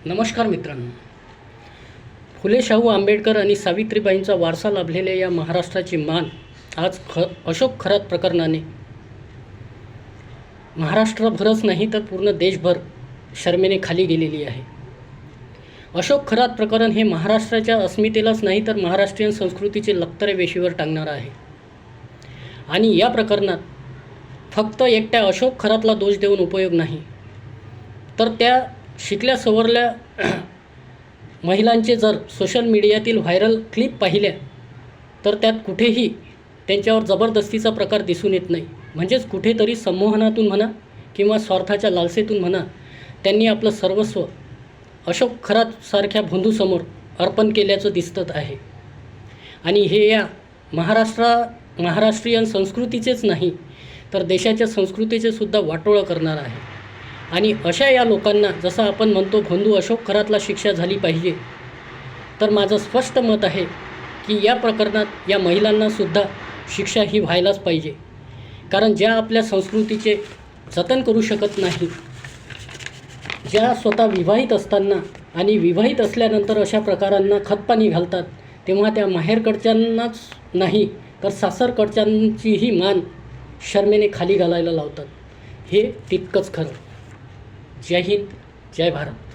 नमस्कार मित्रांनो. फुले शाहू आंबेडकर आणि सावित्रीबाईंचा वारसा लाभलेल्या या महाराष्ट्राची मान आज अशोक खरात प्रकरणाने महाराष्ट्रभरच नाही तर पूर्ण देशभर शर्मेने खाली गेलेली आहे. अशोक खरात प्रकरण हे महाराष्ट्राच्या अस्मितेलाच नाही तर महाराष्ट्रीयन संस्कृतीचे लक्तरे वेशीवर टांगणारं आहे. आणि या प्रकरणात फक्त एकट्या अशोक खरातला दोष देऊन उपयोग नाही, तर त्या शिकल्या सवरल्या महिलांचे जर सोशल मीडियातील व्हायरल क्लिप पाहिल्या तर त्यात कुठेही त्यांच्यावर जबरदस्तीचा प्रकार दिसून येत नाही. म्हणजेच कुठेतरी संमोहनातून म्हणा किंवा स्वार्थाच्या लालसेतून म्हणा त्यांनी आपलं सर्वस्व अशोक खरातसारख्या बंधूसमोर अर्पण केल्याचं दिसत आहे. आणि हे या महाराष्ट्रीयन संस्कृतीचेच नाही तर देशाच्या संस्कृतीचे सुद्धा वाटोळं करणार आहे. आणि अशा या लोकांना जसं आपण म्हणतो बंधू अशोक खरातला शिक्षा झाली पाहिजे, तर माझं स्पष्ट मत आहे की या प्रकरणात या महिलांनासुद्धा शिक्षा ही व्हायलाच पाहिजे. कारण ज्या आपल्या संस्कृतीचे जतन करू शकत नाही, ज्या स्वतः विवाहित असताना आणि विवाहित असल्यानंतर अशा प्रकारांना खतपाणी घालतात, तेव्हा त्या माहेरकडच्यांनाच नाही तर सासरकडच्यांचीही मान शर्मेने खाली घालायला लावतात. हे तितकंच खरं. जय हिंद, जय भारत.